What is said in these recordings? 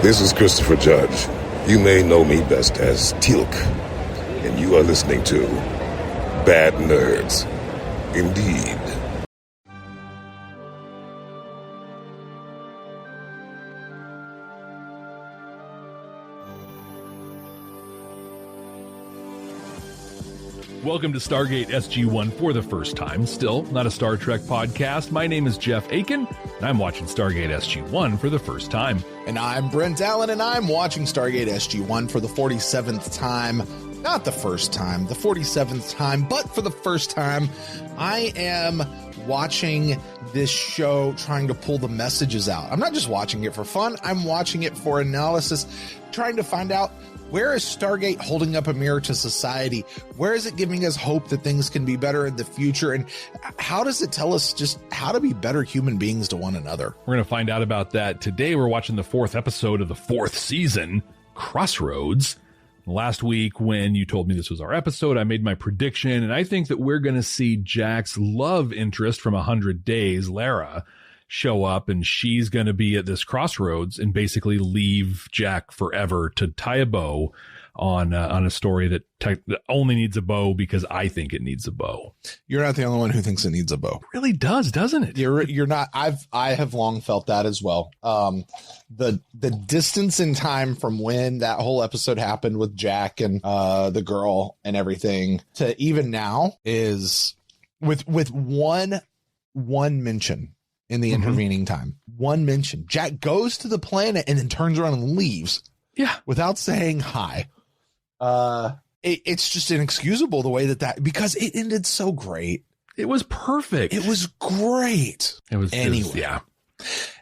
This is Christopher Judge. You may know me best as Teal'c, and you are listening to Bad Nerds. Indeed. Welcome to Stargate SG-1 for the first time. Still not a Star Trek podcast. My name is Jeff Akin, and I'm watching Stargate SG-1 for the first time. And I'm Brent Allen, and I'm watching Stargate SG-1 for the 47th time. Not the first time, the 47th time, but for the first time, I am watching this show trying to pull the messages out. I'm not just watching it for fun. I'm watching it for analysis, trying to find out, where is Stargate holding up a mirror to society? Where is it giving us hope that things can be better in the future? And how does it tell us just how to be better human beings to one another? We're going to find out about that today. We're watching the 4th episode of the 4th season, Crossroads. Last week, when you told me this was our episode, I made my prediction, and I think that we're going to see Jack's love interest from 100 Days, Lara, show up, and she's going to be at this crossroads and basically leave Jack forever to tie a bow on a story that only needs a bow because I think it needs a bow. You're not the only one who thinks it needs a bow. It really does, doesn't it? You're not. I have long felt that as well. The distance in time from when that whole episode happened with Jack and the girl and everything to even now is with one mention in the intervening time. One mention. Jack goes to the planet and then turns around and leaves. Yeah. Without saying hi. It's just inexcusable the way that because it ended so great. It was perfect. It was great.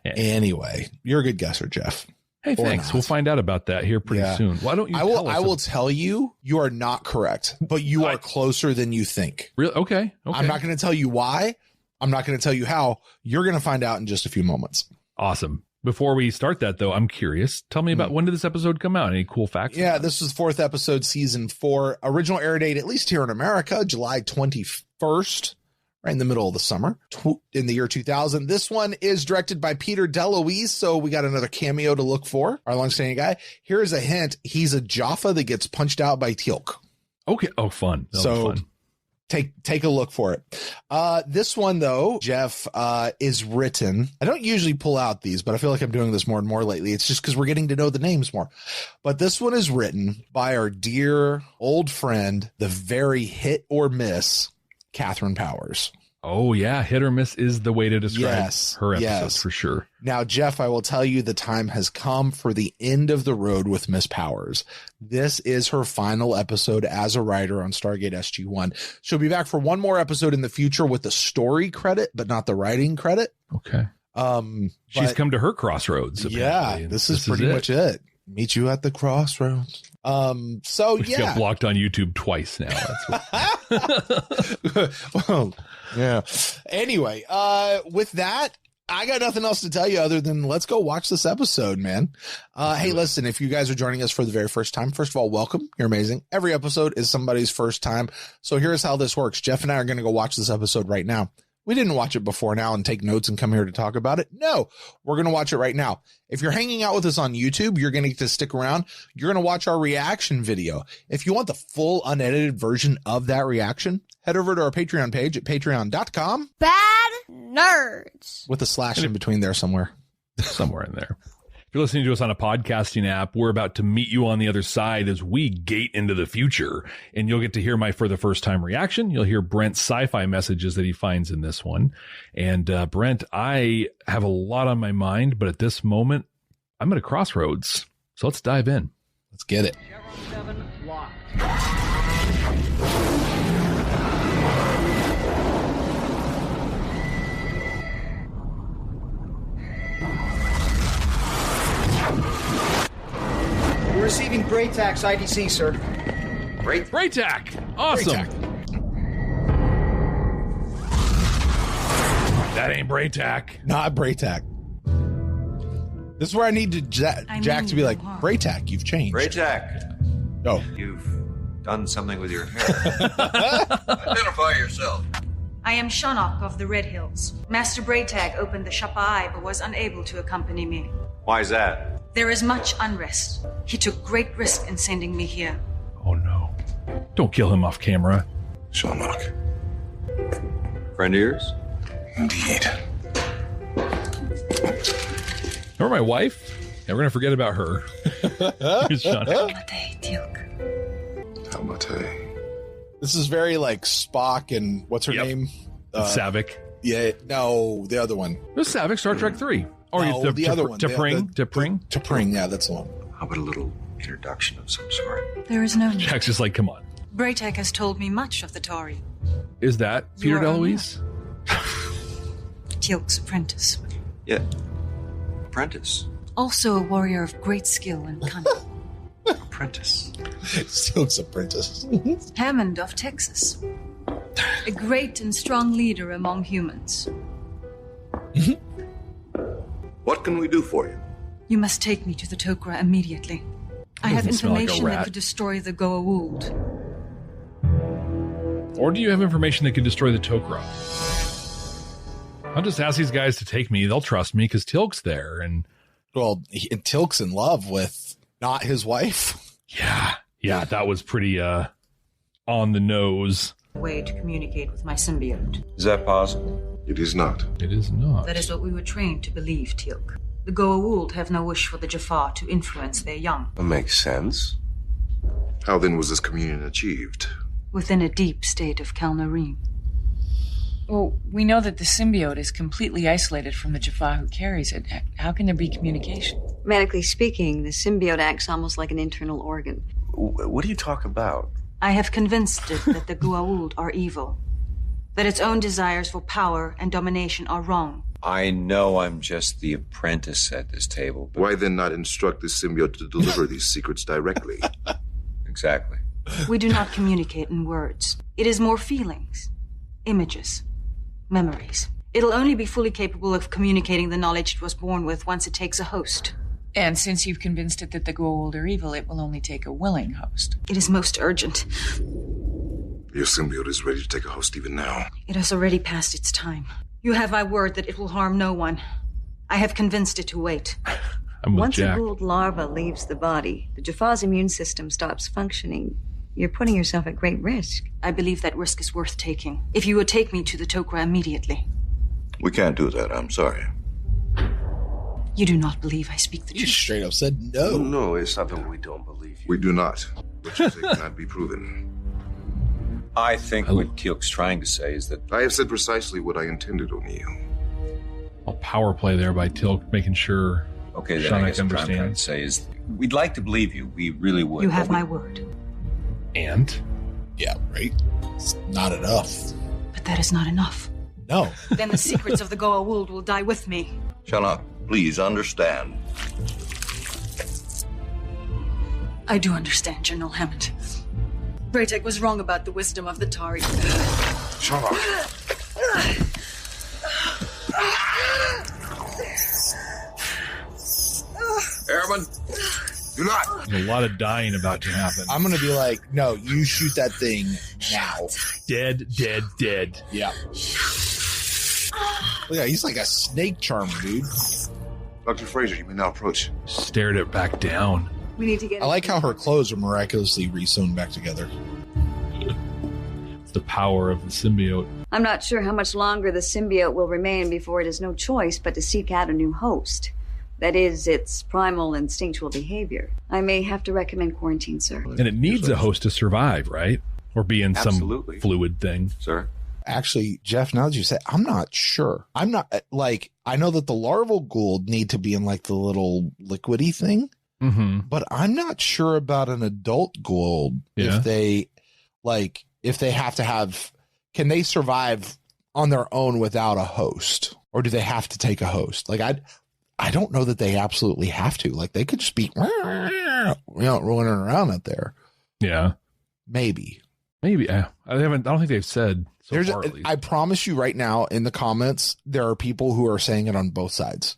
Anyway, you're a good guesser, Jeff. Hey, thanks. We'll find out about that here pretty soon. Why don't you I will tell you, you are not correct, but you are closer than you think. Really? Okay. I'm not going to tell you why. I'm not going to tell you how. You're going to find out in just a few moments. Awesome. Before we start that, though, I'm curious. Tell me about when did this episode come out? Any cool facts? Yeah, this was 4th episode, season 4. Original air date, at least here in America, July 21st, right in the middle of the summer, in the year 2000. This one is directed by Peter DeLuise, so we got another cameo to look for. Our longstanding guy. Here's a hint. He's a Jaffa that gets punched out by Teal'c. Okay. Oh, fun. That'll be fun. Take a look for it. This one, though, Jeff, is written. I don't usually pull out these, but I feel like I'm doing this more and more lately. It's just because we're getting to know the names more. But this one is written by our dear old friend, the very hit or miss, Catherine Powers. Oh, yeah. Hit or miss is the way to describe her episodes for sure. Now, Jeff, I will tell you the time has come for the end of the road with Miss Powers. This is her final episode as a writer on Stargate SG-1. She'll be back for one more episode in the future with the story credit, but not the writing credit. Okay. She's come to her crossroads. Yeah, this is pretty much it. Meet you at the crossroads. We got blocked on YouTube twice now. That's what... Well, yeah. Anyway, with that, I got nothing else to tell you other than let's go watch this episode, man. Hey, listen, if you guys are joining us for the very first time, first of all, welcome. You're amazing. Every episode is somebody's first time. So here's how this works. Jeff and I are going to go watch this episode right now. We didn't watch it before now and take notes and come here to talk about it. No, we're going to watch it right now. If you're hanging out with us on YouTube, you're going to get to stick around. You're going to watch our reaction video. If you want the full unedited version of that reaction, head over to our Patreon page at patreon.com. Bad Nerds. With a slash in between there somewhere. Somewhere in there. If you're listening to us on a podcasting app, we're about to meet you on the other side as we gate into the future. And you'll get to hear my for the first time reaction. You'll hear Brent's sci-fi messages that he finds in this one. And Brent, I have a lot on my mind, but at this moment, I'm at a crossroads. So let's dive in. Let's get it. Chevron 7 locked. We're receiving Braytak's IDC, sir. Braytak! Awesome! Braytak. That ain't Braytak. Not Braytak. This is where I need to Jack to be like, Braytak, you've changed. Braytak. Oh. You've done something with your hair. Identify yourself. I am Shonok of the Red Hills. Master Braytak opened the Shapa but was unable to accompany me. Why is that? There is much unrest. He took great risk in sending me here. Oh no. Don't kill him off camera. Sharnock. Friend of yours? Indeed. Remember my wife? Yeah, we're gonna forget about her. Here's Sean. Almate. This is very like Spock and what's her name? Savick. Yeah, no, the other one. It was Savick, Star Trek 3. Or No, the other one. T'Pring. T'Pring, yeah, that's the one. How about a little introduction of some sort? There is no need. Jack's just like, come on. Braytek has told me much of the Tori. Is that You Peter are DeLuise? Teal'c's apprentice. Yeah. Apprentice. Also a warrior of great skill and cunning. Apprentice. Silk's apprentice. Hammond of Texas. A great and strong leader among humans. What can we do for you? You must take me to the Tok'ra immediately. I have Doesn't smell like a information that rat. could destroy the Goa'uld. Or do you have information that can destroy the Tok'ra? I'll just ask these guys to take me. They'll trust me because Teal'c's there. And Well, Teal'c's in love with not his wife. yeah, that was pretty on the nose. Way to communicate with my symbiote. Is that possible? It is not. It is not. That is what we were trained to believe, Teal'c. The Goa'uld have no wish for the Jaffa to influence their young. That makes sense. How then was this communion achieved? Within a deep state of Kalnarim. Well, we know that the symbiote is completely isolated from the Jaffa who carries it. How can there be communication? Medically speaking, the symbiote acts almost like an internal organ. What do you talk about? I have convinced it that the Goa'uld are evil. That its own desires for power and domination are wrong. I know I'm just the apprentice at this table, but... Why then not instruct the symbiote to deliver these secrets directly? Exactly. We do not communicate in words. It is more feelings, images, memories. It'll only be fully capable of communicating the knowledge it was born with once it takes a host. And since you've convinced it that the Goa'uld are evil, it will only take a willing host. It is most urgent. Your symbiote is ready to take a host even now. It has already passed its time. You have my word that it will harm no one. I have convinced it to wait. I'm with Once Jack. a Goa'uld larva leaves the body, the Jaffa's immune system stops functioning. You're putting yourself at great risk. I believe that risk is worth taking. If you would take me to the Tok'ra immediately. We can't do that, I'm sorry. You do not believe I speak the He truth. straight up said no. No, it's not that we don't believe you. We do not. What you say cannot be proven. I think what Teal'c's trying to say is that... I have said precisely what I intended, O'Neill. A power play there by Teal'c, making sure Okay, then Sean I guess what I'm trying to understands. say is we'd like to believe you. We really would. You but have we- my word. And Yeah, right? It's not enough. But that is not enough. No. Then the secrets of the Goa'uld will die with me. Sharnock, please understand. I do understand, General Hammond. Braytek was wrong about the wisdom of the Tari. Sharnock. Airman, do not. there's a lot of dying about to happen. I'm going to be like, no, you shoot that thing now. Dead. Yeah. Look at, he's like a snake charmer, dude. Dr. Fraser, you may now approach. Stared it back down. We need to get... I like how her clothes are miraculously re-sewn back together. It's the power of the symbiote. I'm not sure how much longer the symbiote will remain before it has no choice but to seek out a new host. That is, its primal instinctual behavior. I may have to recommend quarantine, sir. And it needs a host to survive, right? Or be in Absolutely. some fluid thing. Sir? Actually, Jeff, now that you say, I'm not sure. I'm not, like, I know that the larval Goa'uld need to be in, like, the little liquidy thing, Mm-hmm. but I'm not sure about an adult Goa'uld. Yeah. If they, like, if they have to have, can they survive on their own without a host? Or do they have to take a host? Like, I don't know that they absolutely have to. Like, they could just be, running around out there. Yeah. Maybe. Maybe. I don't think they've said so far, at least. I promise you right now in the comments, there are people who are saying it on both sides.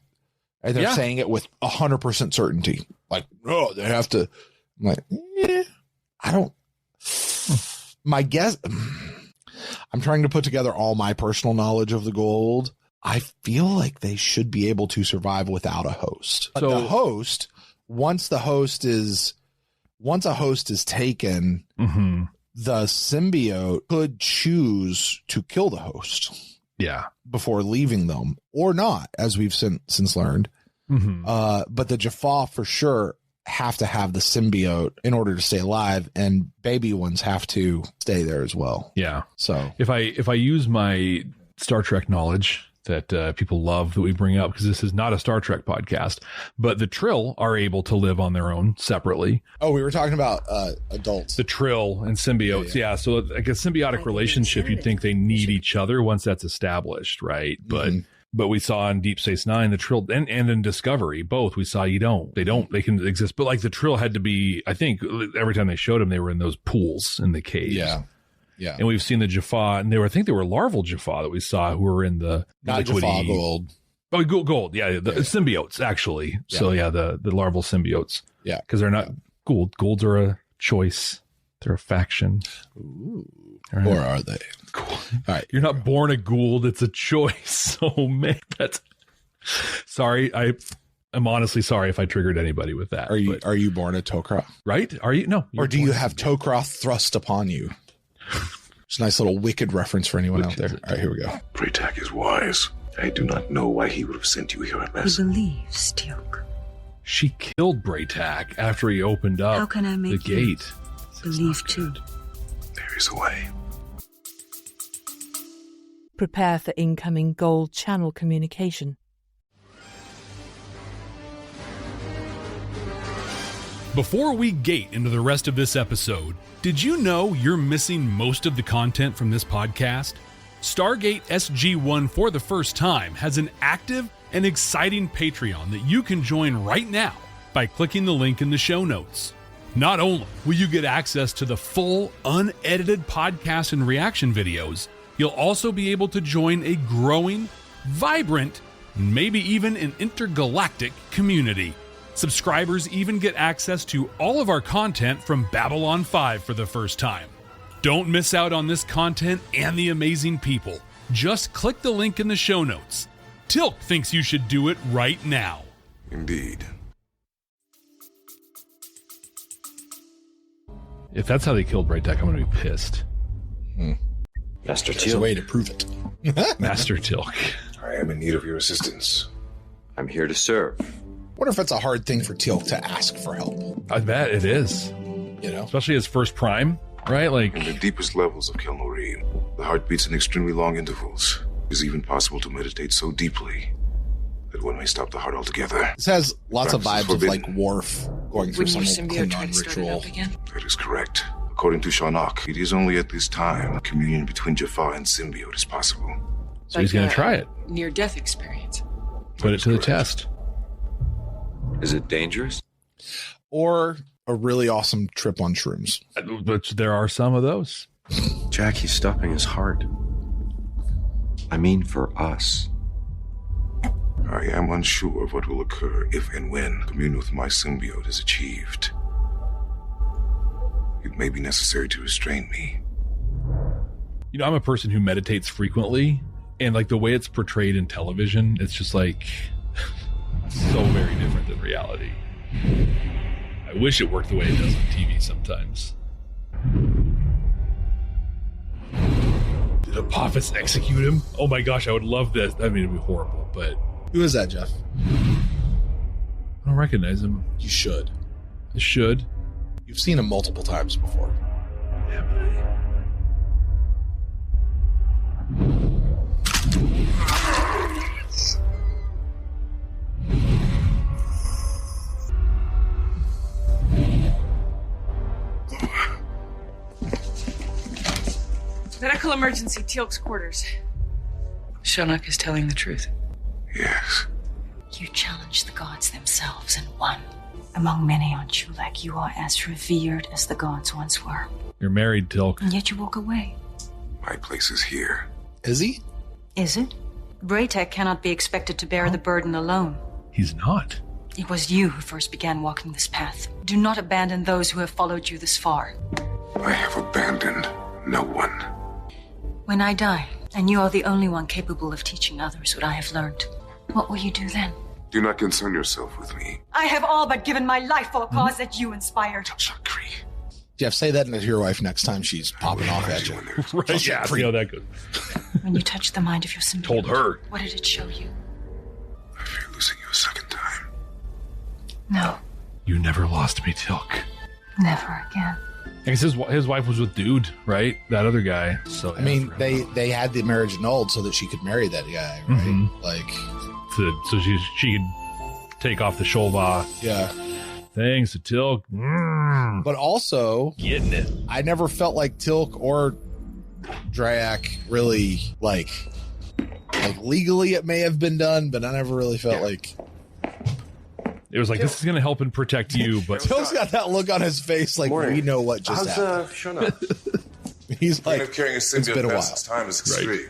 And they're saying it with 100% certainty. Like, oh, they have to. I'm like, I don't. My guess, I'm trying to put together all my personal knowledge of the Goa'uld. I feel like they should be able to survive without a host. But So- the host once a host is taken, the symbiote could choose to kill the host. Yeah. Before leaving them, or not, as we've since learned. But the Jaffa for sure have to have the symbiote in order to stay alive, and baby ones have to stay there as well. Yeah. So if I use my Star Trek knowledge that people love that we bring up, because this is not a Star Trek podcast, but the Trill are able to live on their own separately. Oh, we were talking about adults. The Trill and symbiotes. Yeah. So like a symbiotic relationship, you'd think they need each other once that's established, right? But we saw in Deep Space Nine, the Trill, and in Discovery, both, we saw they can exist. But like the Trill had to be, I think every time they showed them, they were in those pools in the caves. Yeah. Yeah. And we've seen the Jaffa, and I think they were larval Jaffa that we saw who were in the not Jaffa gold. Oh, gold. Yeah. The symbiotes, actually. Yeah. So yeah, the larval symbiotes. Yeah. Because they're not gold. Golds are a choice. They're a faction. Ooh. Right. Or are they? Cool. All right. You're not born a Gould. It's a choice. Oh, man. That's sorry. I'm honestly sorry if I triggered anybody with that. Are you born a Tok'ra? Right? Are you? No. Or do you have Tok'ra thrust upon you? It's a nice little Wicked reference for anyone out there. All right, here we go. Braytak is wise. I do not know why he would have sent you here unless... He believes, Teal'c. She killed Braytak after he opened up How can I make the gate. Believe too. There is a way. Prepare for incoming gold channel communication. Before we gate into the rest of this episode, did you know you're missing most of the content from this podcast? Stargate SG-1 for the first time has an active and exciting Patreon that you can join right now by clicking the link in the show notes. Not only will you get access to the full, unedited podcast and reaction videos, you'll also be able to join a growing, vibrant, maybe even an intergalactic community. Subscribers even get access to all of our content from Babylon 5 for the first time. Don't miss out on this content and the amazing people. Just click the link in the show notes. Teal'c thinks you should do it right now. Indeed. If that's how they killed Braytak, I'm going to be pissed. Master There's a way to prove it. Master Teal'c. I am in need of your assistance. I'm here to serve. Wonder if it's a hard thing for Teal'c to ask for help. I bet it is. You know? Especially his first prime, right? Like in the deepest levels of Kelnori, the heart beats in extremely long intervals. It is even possible to meditate so deeply that one may stop the heart altogether. This has lots of vibes of like Worf going through some Klingon ritual. That is correct. According to Sharnak, it is only at this time communion between Jaffa and symbiote is possible. So he's going to try it. Near-death experience. Put it to the test. Is it dangerous? Or a really awesome trip on shrooms. But there are some of those. Jack, he's stopping his heart. I mean for us. I am unsure of what will occur if and when communion with my symbiote is achieved. It may be necessary to restrain me. You know, I'm a person who meditates frequently, and like the way it's portrayed in television, it's just like so very different than reality. I wish it worked the way it does on TV sometimes. Did Apophis execute him? Oh my gosh, I would love this. I mean, it'd be horrible, but... Who is that, Jeff? I don't recognize him. You should. I should. You've seen him multiple times before. Yeah, but Medical emergency, Teal'c's quarters. Sharnak is telling the truth. Yes. You challenge the gods themselves and won. Among many on Chulak, you are as revered as the gods once were. You're married, Teal'c. And yet you walk away. My place is here. Is he? Is it? Braytak cannot be expected to bear the burden alone. He's not. It was you who first began walking this path. Do not abandon those who have followed you this far. I have abandoned no one. When I die, and you are the only one capable of teaching others what I have learned, what will you do then? Do not concern yourself with me. I have all but given my life for a cause that you inspired. Jeff, say that to your wife next time she's popping off at you. Right, yeah, see how that goes. When you touched the mind of your symbiote, Told her. what did it show you? I fear losing you a second time. No, You never lost me, Teal'c. never again. I guess his wife was with Dude, right? That other guy. So I mean, they had the marriage annulled so that she could marry that guy, right? Mhm. Like, so she could take off the Sholva. yeah. Thanks to Teal'c. But also, Getting it. I never felt like Teal'c or Dryak really like legally it may have been done, but I never really felt like It was like, this is going to help and protect you, but Teal'c's got that look on his face like we know what just happened. He's like, carrying a it's symbiote been a while. past its time is extreme.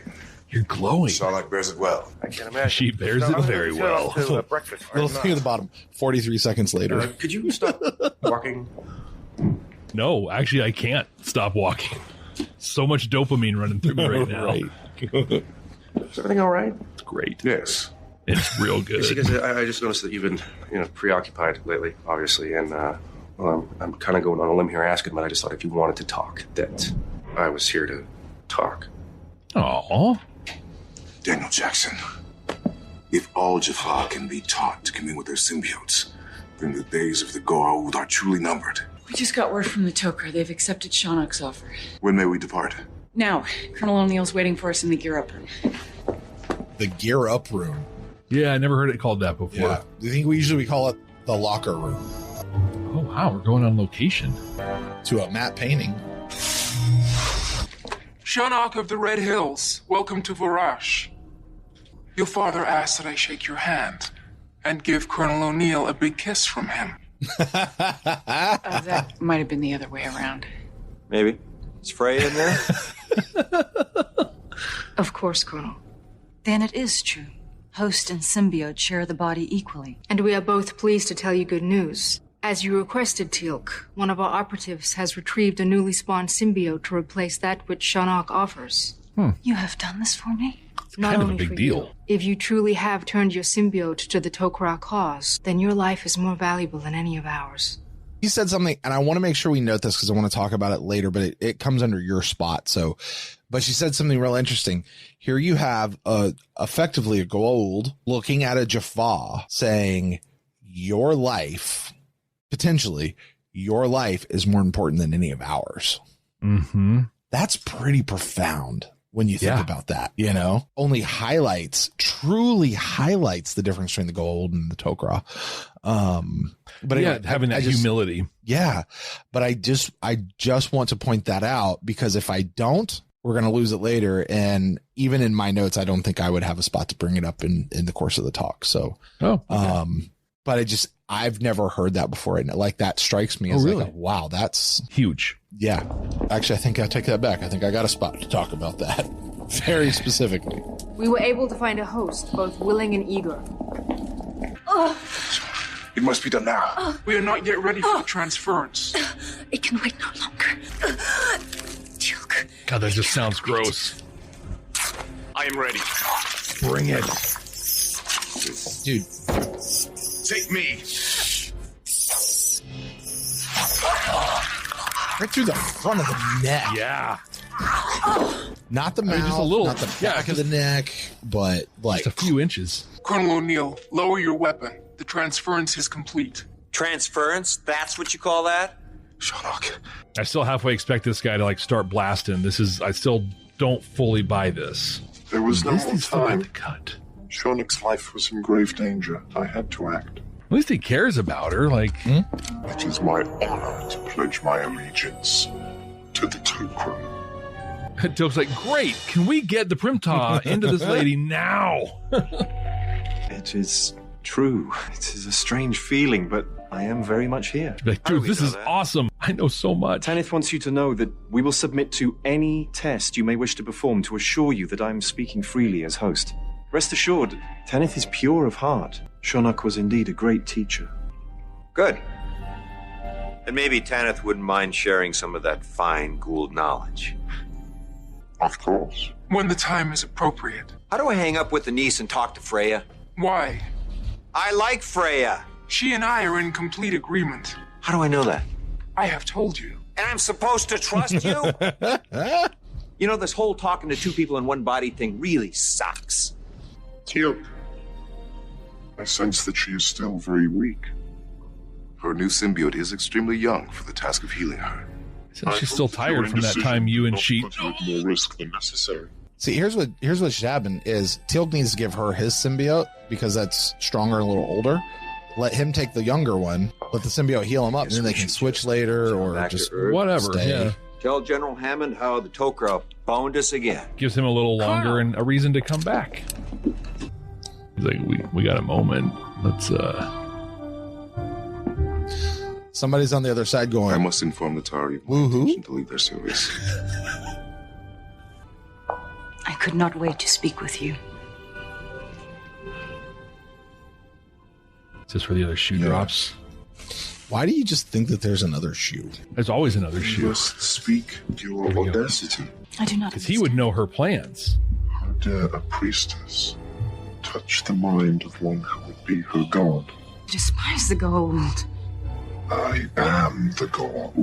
You're glowing. Sharlock bears it well. I can't imagine. She bears it very well. Breakfast. Little thing at the bottom. 43 seconds later. Could you stop walking? No, actually, I can't stop walking. So much dopamine running through me right now. Right. Is everything all right? It's great. Yes. It's real good. See, because I just noticed that you've been, preoccupied lately, obviously, and I'm kind of going on a limb here asking, but I just thought if you wanted to talk, that I was here to talk. Aww. Daniel Jackson, if all Jaffa can be taught to commune with their symbiotes, then the days of the Goa'uld are truly numbered. We just got word from the Tok'ra. They've accepted Shannok's offer. When may we depart? Now, Colonel O'Neill's waiting for us in the gear-up room. The gear up room. Yeah, I never heard it called that before. Yeah. Do you think we usually call it the locker room? Oh, wow. We're going on location. To a matte painting. Shannok of the Red Hills, welcome to Varash. Your father asked that I shake your hand and give Colonel O'Neill a big kiss from him. That might have been the other way around. Maybe. Is Freya in there? Of course, Colonel. Then it is true. Host and symbiote share the body equally. And we are both pleased to tell you good news. As you requested, Teal'c, one of our operatives has retrieved a newly spawned symbiote to replace that which Shannok offers. You have done this for me? Not kind of a only big for deal. you. If you truly have turned your symbiote to the Tok'ra cause, then your life is more valuable than any of ours. He said something, and I want to make sure we note this because I want to talk about it later, but it comes under your spot. So, but she said something real interesting. Here you have effectively a Goa'uld looking at a Jaffa saying, your life, potentially, your life is more important than any of ours. Mm-hmm. That's pretty profound when you think about that, only truly highlights the difference between the Goa'uld and the Tok'ra. But yeah, anyway, having that humility. Yeah. But I just want to point that out because if I don't, we're going to lose it later. And even in my notes, I don't think I would have a spot to bring it up in the course of the talk. So, but I've never heard that before. And like that strikes me as really? like, wow, that's huge. Yeah. Actually, I think I take that back. I think I got a spot to talk about that very specifically. We were able to find a host, both willing and eager. It must be done now. We are not yet ready for the transference. It can wait no longer. God, that just sounds gross. I am ready. Bring it. Dude. Take me. Right through the front of the neck. Yeah. Not the mouth, just a little, not the back of the neck, but like just a few inches. Colonel O'Neill, lower your weapon. The transference is complete. Transference? That's what you call that? Shannok. I still halfway expect this guy to start blasting. I still don't fully buy this. There was no more time. To cut. Shannok's life was in grave danger. I had to act. At least he cares about her. It is my honor to pledge my allegiance to the Tok'ra. Teal'c's like, great. Can we get the Primta into this lady now? It is true. It is a strange feeling, but I am very much here. Like, dude, this is awesome. I know so much. Tanith wants you to know that we will submit to any test you may wish to perform to assure you that I am speaking freely as host. Rest assured, Tanith is pure of heart. Shannok was indeed a great teacher. Good. And maybe Tanith wouldn't mind sharing some of that fine Goa'uld knowledge. Of course. When the time is appropriate. How do I hang up with the niece and talk to Freya? Why? I like Freya. She and I are in complete agreement. How do I know that? I have told you. And I'm supposed to trust you? You know, this whole talking to two people in one body thing really sucks. Teal'c, I sense that she is still very weak. Her new symbiote is extremely young for the task of healing her. So she's still tired from that time you and she... More risk than necessary. See, here's what should happen is Teal'c needs to give her his symbiote because that's stronger and a little older. Let him take the younger one, let the symbiote heal him up, and then they can switch later or just whatever. Stay. Yeah. Tell General Hammond how the Tok'ra boned us again. Gives him a little longer and a reason to come back. He's like, we got a moment. Let's Somebody's on the other side going, I must inform the Tari of my intention to leave their service. I could not wait to speak with you. Is this where the other shoe drops? Why do you just think that there's another shoe? There's always another shoe. You must speak your audacity. I do not. Because he would know her plans. How dare a priestess touch the mind of one who would be her god? I despise the gold. I am the god.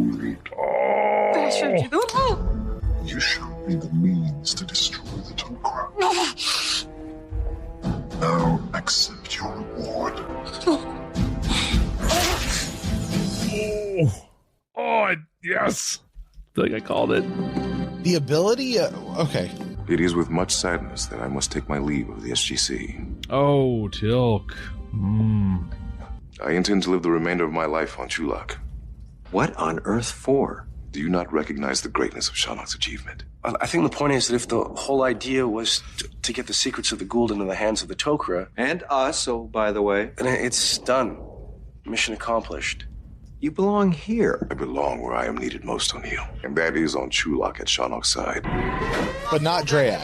But I showed you the... You showed me the means to destroy the Tok'ra. Now accept your reward. Oh, yes. I feel like I called it. The ability... okay. It is with much sadness that I must take my leave of the SGC. Oh, Teal'c. I intend to live the remainder of my life on Chulak. What on earth for? Do you not recognize the greatness of Shannok's achievement? I think the point is that if the whole idea was to get the secrets of the Gould into the hands of the Tok'ra... And us, oh, by the way. Then it's done. Mission accomplished. You belong here. I belong where I am needed most, O'Neill. And that is on Chulak at Shannok's side. But not Dryad.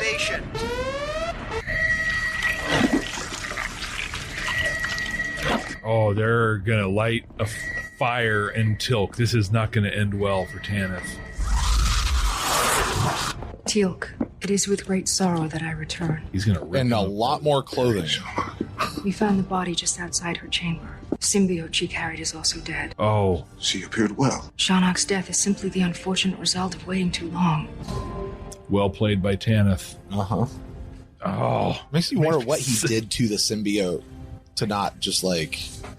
Oh, they're going to light a fire in Teal'c. This is not going to end well for Tanith. Teal'c, it is with great sorrow that I return. He's going to rip And a lot more clothing. We found the body just outside her chamber. The symbiote she carried is also dead. Oh. She appeared well. Shannok's death is simply the unfortunate result of waiting too long. Well played by Tanith. Uh-huh. Oh. Makes you wonder what he did to the symbiote to not just like...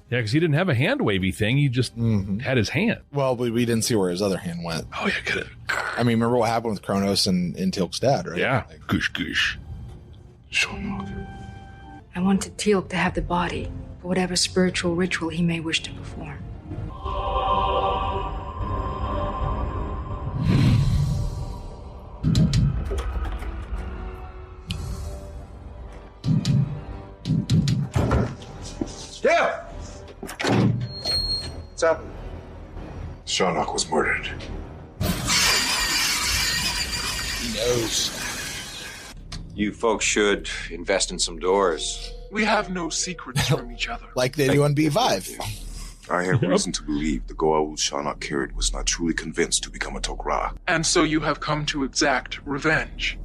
Yeah, because he didn't have a hand wavy thing. He just had his hand. Well, but we didn't see where his other hand went. Oh, yeah, good. I mean, remember what happened with Kronos and Teal'c's dad, right? Yeah. Like, Goosh, goosh. I wanted Teal'c to have the body for whatever spiritual ritual he may wish to perform. Deb! What's up? Shannok was murdered. He knows. You folks should invest in some doors. We have no secrets from each other. Like they do on B5. I have reason to believe the Goa'uld Shannok carried was not truly convinced to become a Tok'ra. And so you have come to exact revenge.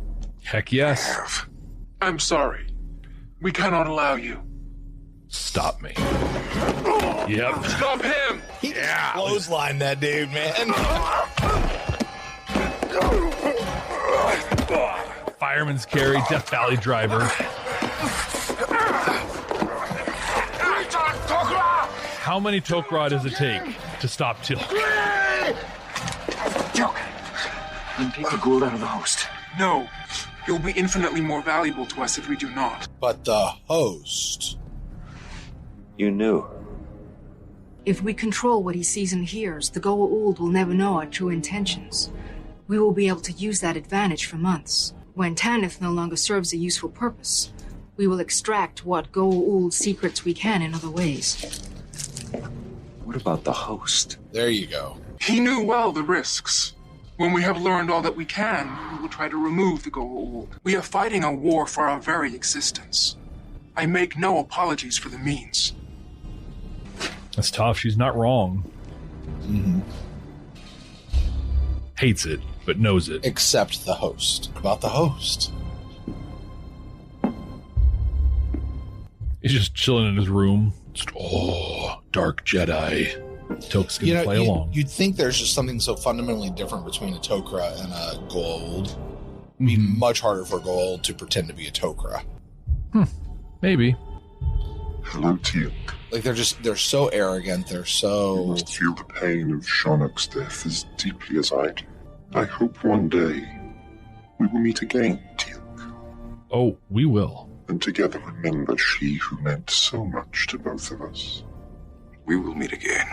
Heck yes. I have. I'm sorry. We cannot allow you. Stop me. Yep. Stop him! He clotheslined that dude, man. Fireman's carry, Death Valley driver. How many Tok'ra does it take to stop Teal'c? Teal'c, then take the Gould out of the host. No. You'll be infinitely more valuable to us if we do not. But the host... You knew. If we control what he sees and hears, the Goa'uld will never know our true intentions. We will be able to use that advantage for months. When Tanith no longer serves a useful purpose, we will extract what Goa'uld secrets we can in other ways. What about the host? There you go. He knew well the risks. When we have learned all that we can, we will try to remove the Goa'uld. We are fighting a war for our very existence. I make no apologies for the means. That's tough. She's not wrong. Hates it, but knows it. Except the host. About the host. He's just chilling in his room. Just, Dark Jedi. Tilk's going to play along. You'd think there's just something so fundamentally different between a Tok'ra and a Goa'uld. It'd be much harder for a Goa'uld to pretend to be a Tok'ra. Maybe. Hello, Teal'c. Like, they're so arrogant. They're so... You must feel the pain of Shonok's death as deeply as I do. I hope one day we will meet again, Teal'c. Oh, we will. And together remember she who meant so much to both of us. We will meet again.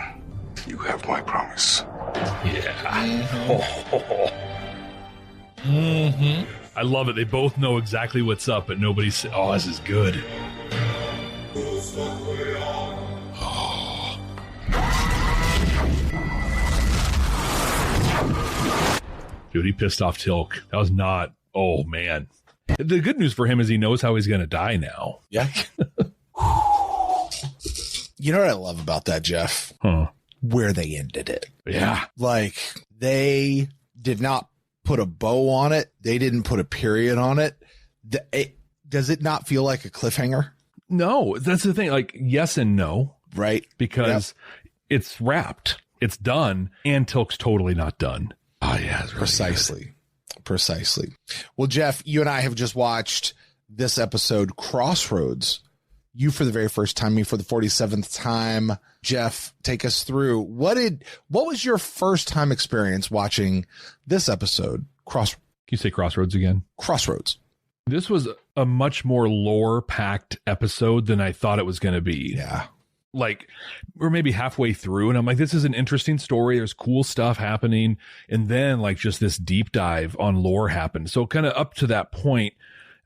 You have my promise. Yeah. I love it. They both know exactly what's up, but nobody's... Oh, this is good. Dude, he pissed off Teal'c. That was not... Oh, man. The good news for him is he knows how he's going to die now. Yeah. You know what I love about that, Jeff? Where they ended it. Yeah. Like, they did not put a bow on it. They didn't put a period on it. Does it not feel like a cliffhanger? No, that's the thing. Like, yes and no. Right. Because it's wrapped. It's done. And Tilk's totally not done. Oh, yeah. Really Precisely. Well, Jeff, you and I have just watched this episode, Crossroads. You for the very first time, me for the 47th time. Jeff, take us through. What was your first time experience watching this episode? Can you say Crossroads again? Crossroads. This was a much more lore-packed episode than I thought it was going to be. Yeah. Like, we're maybe halfway through, and I'm like, this is an interesting story. There's cool stuff happening. And then, like, just this deep dive on lore happened. So kind of up to that point,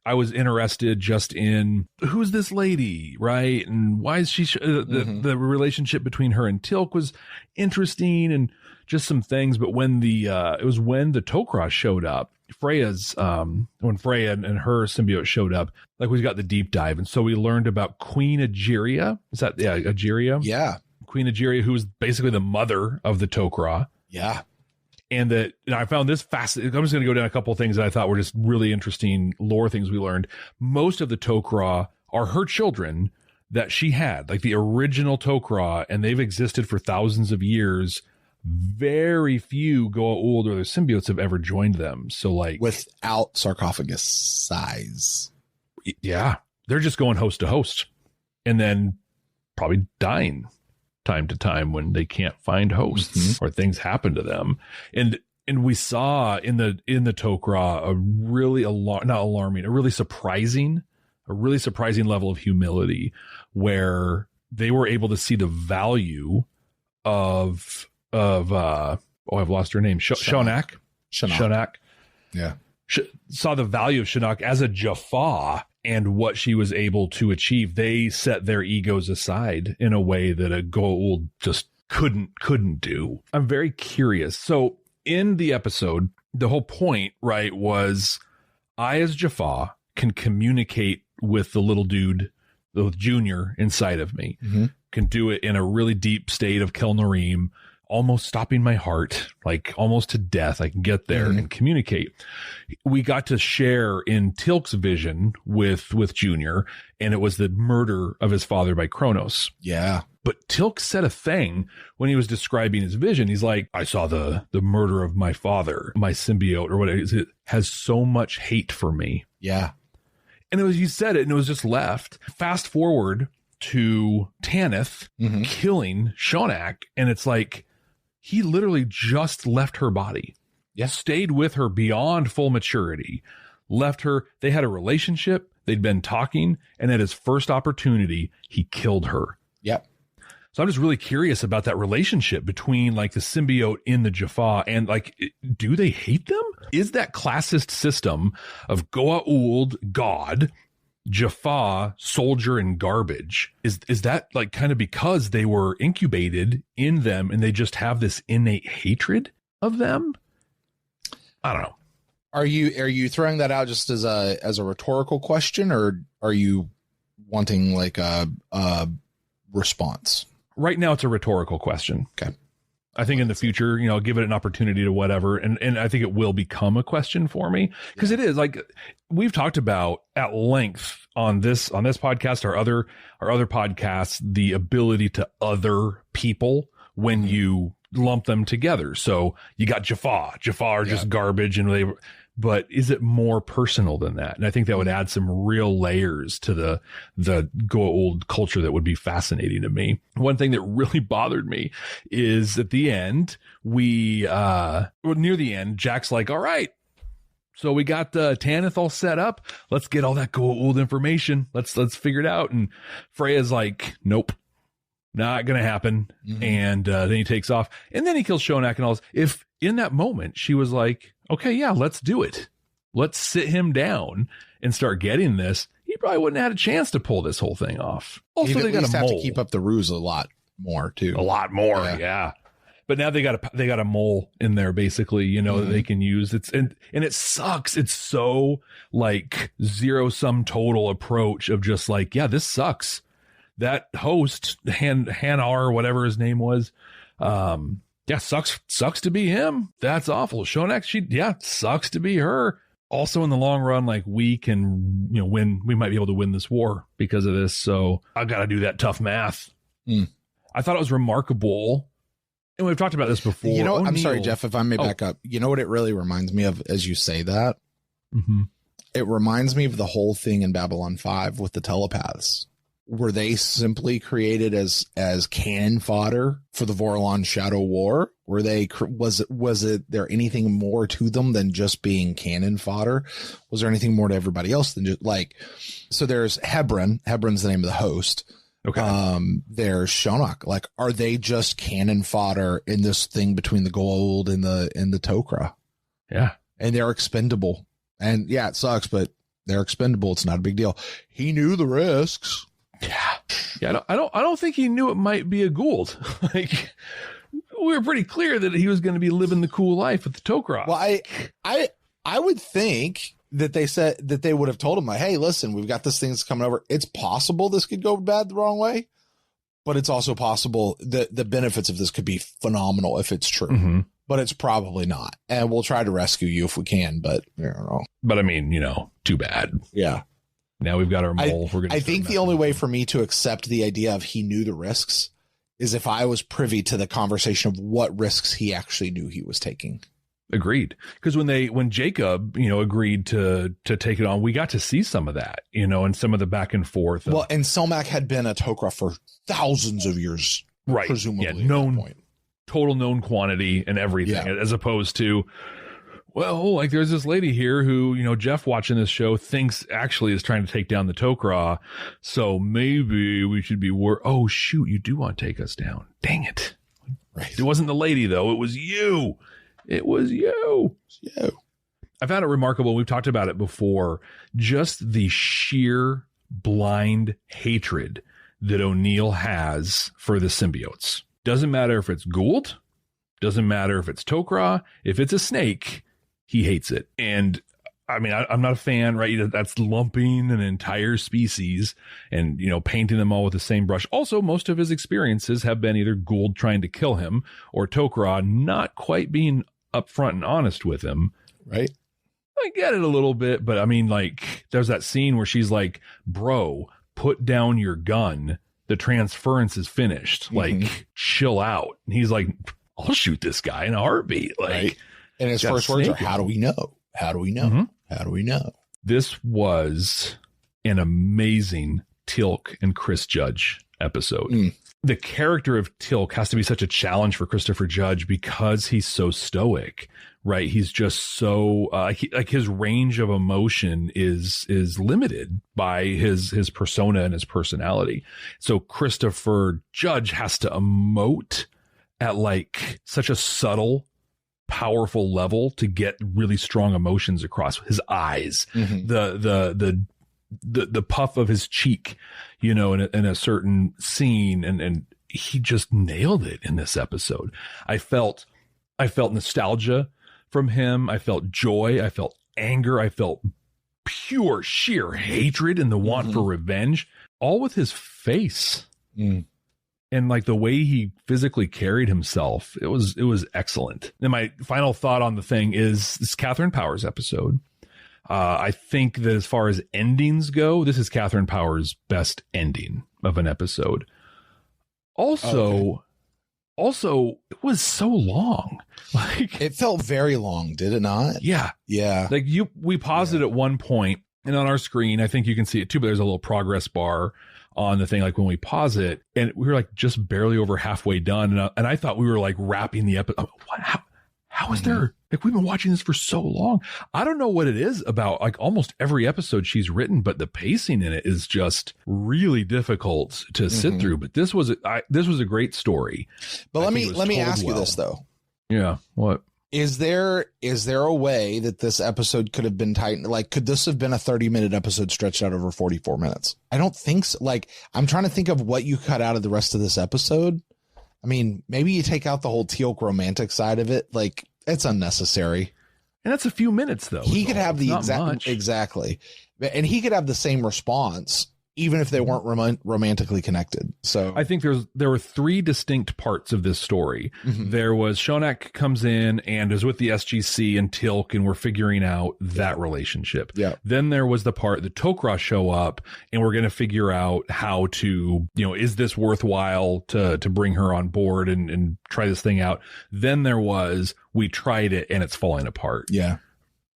I was interested just in who's this lady, right? And why is she, the relationship between her and Teal'c was interesting and just some things. But when it was when the Tok'ra showed up, when Freya and her symbiote showed up, like we got the deep dive. And so we learned about Queen Egeria. Is that, Egeria? Yeah. Queen Egeria, who was basically the mother of the Tok'ra. Yeah. And I found this fascinating. I'm just going to go down a couple of things that I thought were just really interesting lore things we learned. Most of the Tok'ra are her children that she had, like the original Tok'ra, and they've existed for thousands of years. Very few Goa'uld or their symbiotes have ever joined them. So, like, without sarcophagus size. Yeah. They're just going host to host and then probably dying time to time when they can't find hosts or things happen to them. And we saw in the Tok'ra a really a really surprising level of humility where they were able to see the value of I've lost her name. Shonak. Yeah. Saw the value of Shonak as a Jaffa and what she was able to achieve. They set their egos aside in a way that a Goa'uld just couldn't do. I'm very curious. So in the episode, the whole point, right, was I as Jaffa can communicate with the little dude, the junior inside of me, can do it in a really deep state of Kelnarim, almost stopping my heart, like almost to death. I can get there and communicate. We got to share in Teal'c's vision with Junior, and it was the murder of his father by Kronos. Yeah. But Teal'c said a thing when he was describing his vision. He's like, I saw the murder of my father, my symbiote, or what it is. It has so much hate for me. Yeah. And he said it, and it was just left. Fast forward to Tanith killing Shonak, and it's like, he literally just left her body. Yeah. Stayed with her beyond full maturity. Left her. They had a relationship. They'd been talking. And at his first opportunity, he killed her. Yep. So I'm just really curious about that relationship between like the symbiote in the Jaffa and like, do they hate them? Is that classist system of Goa'uld, God, Jaffa, soldier, and garbage, is that like kind of because they were incubated in them and they just have this innate hatred of them? I don't know. Are you throwing that out just as a rhetorical question, or are you wanting like a response? Right now it's a rhetorical question. Okay. I think in the future, give it an opportunity to whatever. And I think it will become a question for me because it is like we've talked about at length on this podcast, our other podcasts, the ability to other people when you lump them together. So you got Jaffa are just garbage but is it more personal than that? And I think that would add some real layers to the Goa'uld culture that would be fascinating to me. One thing that really bothered me is at the end, near the end, Jack's like, all right, so we got Tanith all set up. Let's get all that Goa'uld information. Let's figure it out. And Freya's like, nope. Not going to happen. Mm-hmm. And then he takes off and then he kills Shonak and all this. If in that moment she was like, okay, yeah, let's do it. Let's sit him down and start getting this. He probably wouldn't have had a chance to pull this whole thing off. Also, they got to keep up the ruse a lot more too. A lot more. Yeah. But now they got a mole in there basically, that they can use. And it sucks. It's so like zero sum total approach of just like, yeah, this sucks. That host, Hanar, or whatever his name was, sucks to be him. That's awful. Shonak, sucks to be her. Also, in the long run, like we can, win. We might be able to win this war because of this. So I got to do that tough math. I thought it was remarkable, and we've talked about this before. I'm sorry, Jeff, if I may back up. You know what it really reminds me of as you say that? Mm-hmm. It reminds me of the whole thing in Babylon 5 with the telepaths. Were they simply created as cannon fodder for the Vorlon Shadow War? Was it there anything more to them than just being cannon fodder? Was there anything more to everybody else than just like? So there's Hebron. Hebron's the name of the host. Okay. There's Shonak. Like, are they just cannon fodder in this thing between the Goa'uld and the Tok'ra? Yeah, and they're expendable. And yeah, it sucks, but they're expendable. It's not a big deal. He knew the risks. Yeah. I don't think he knew it might be a Goa'uld. Like, we were pretty clear that he was going to be living the cool life with the Tok'ra. Well, I would think that they said that they would have told him like, hey, listen, we've got this thing that's coming over. It's possible this could go bad the wrong way, but it's also possible that the benefits of this could be phenomenal if it's true. Mm-hmm. But it's probably not. And we'll try to rescue you if we can, but I don't know. But I mean, too bad. Yeah. Now we've got our mole. I think the only way for me to accept the idea of he knew the risks is if I was privy to the conversation of what risks he actually knew he was taking. Agreed. Because when Jacob, agreed to take it on, we got to see some of that, and some of the back and forth. Well, and Selmak had been a Tok'ra for thousands of years, right? Presumably, total known quantity and everything, as opposed to, well, like there's this lady here who, Jeff watching this show thinks actually is trying to take down the Tok'ra. So maybe we should be oh, shoot, you do want to take us down. Dang it. Right. It wasn't the lady, though. It was you. It was you. I found it remarkable. We've talked about it before. Just the sheer blind hatred that O'Neill has for the symbiotes. Doesn't matter if it's Goa'uld. Doesn't matter if it's Tok'ra. If it's a snake, he hates it. And I mean, I'm not a fan, right? That's lumping an entire species and, painting them all with the same brush. Also, most of his experiences have been either Goa'uld trying to kill him or Tok'ra not quite being upfront and honest with him. Right. I get it a little bit, but I mean, like, there's that scene where she's like, bro, put down your gun. The transference is finished. Mm-hmm. Like, chill out. And he's like, I'll shoot this guy in a heartbeat. Like, right. And his first words are, how do we know? How do we know? Mm-hmm. How do we know? This was an amazing Teal'c and Chris Judge episode. The character of Teal'c has to be such a challenge for Christopher Judge because he's so stoic, right? He's just so like his range of emotion is limited by his persona and his personality. So Christopher Judge has to emote at like such a subtle, powerful level to get really strong emotions across. His eyes, the puff of his cheek, in a certain scene, and he just nailed it in this episode. I felt nostalgia from him. I felt joy. I felt anger. I felt pure sheer hatred and the want for revenge, all with his face. and like the way he physically carried himself, it was excellent. And my final thought on the thing is this Catherine Powers episode. I think that as far as endings go, this is Catherine Powers' best ending of an episode. Also, it was so long. Like, it felt very long, did it not? Yeah. Yeah. Like we paused it at one point, and on our screen, I think you can see it too, but there's a little progress bar on the thing, like when we pause it, and we were like just barely over halfway done. And I thought we were like wrapping the episode. What? How is there? Like, we've been watching this for so long. I don't know what it is about like almost every episode she's written, but the pacing in it is just really difficult to sit through. But this was a great story. But let me ask you this though. Yeah. What? Is there a way that this episode could have been tightened? Like, could this have been a 30-minute episode stretched out over 44 minutes? I don't think so. Like, I'm trying to think of what you cut out of the rest of this episode. I mean, maybe you take out the whole Teal'c romantic side of it. Like, it's unnecessary. And that's a few minutes, though. He could have the exactly. And he could have the same response, even if they weren't romantically connected. So I think there were three distinct parts of this story. There was Shonak comes in and is with the SGC and Teal'c, and we're figuring out that relationship. Yeah. Then there was the part the Tok'ra show up, and we're going to figure out how to, is this worthwhile to bring her on board and try this thing out. Then there was, we tried it and it's falling apart. Yeah.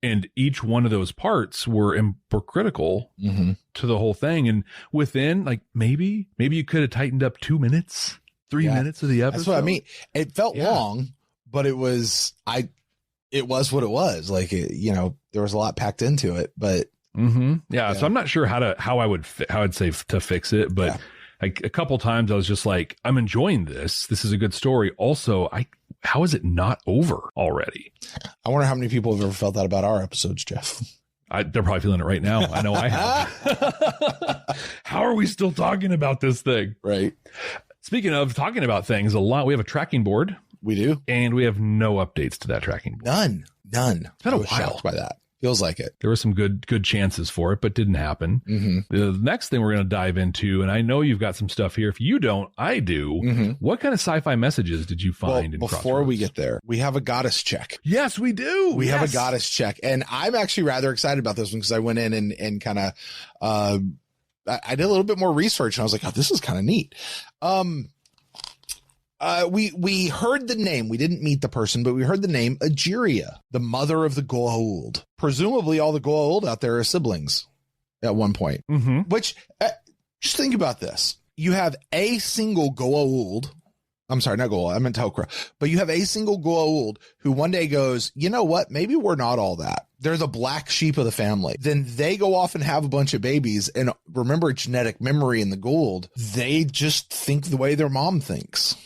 And each one of those parts were critical to the whole thing. And within, like, maybe you could have tightened up 2 minutes, 3 minutes of the episode. That's what I mean. It felt long, but it was what it was. Like, there was a lot packed into it. But so I'm not sure how I'd say to fix it, but like a couple times I was just like, I'm enjoying this. This is a good story. Also, how is it not over already? I wonder how many people have ever felt that about our episodes, Jeff. They're probably feeling it right now. I know I have. How are we still talking about this thing? Right. Speaking of talking about things a lot, we have a tracking board. We do. And we have no updates to that tracking board. None. It's been a while. Shocked by that. Feels like it. There were some good chances for it, but didn't happen. The next thing we're going to dive into, and I know you've got some stuff here. If you don't, I do. What kind of sci-fi messages did you find in before Crossroads? We get there, we have a goddess check. Yes, we do. We have a goddess check. And I'm actually rather excited about this one because I went in and kind of, I did a little bit more research and I was like, oh, this is kind of neat. We heard the name. We didn't meet the person, but we heard the name Egeria, the mother of the Goa'uld. Presumably all the Goa'uld out there are siblings at one point, which just think about this. You have a single Goa'uld. I'm sorry, not Goa'uld. I meant Tok'ra, but you have a single Goa'uld who one day goes, you know what? Maybe we're not all that. They're the black sheep of the family. Then they go off and have a bunch of babies and remember genetic memory in the Goa'uld. They just think the way their mom thinks.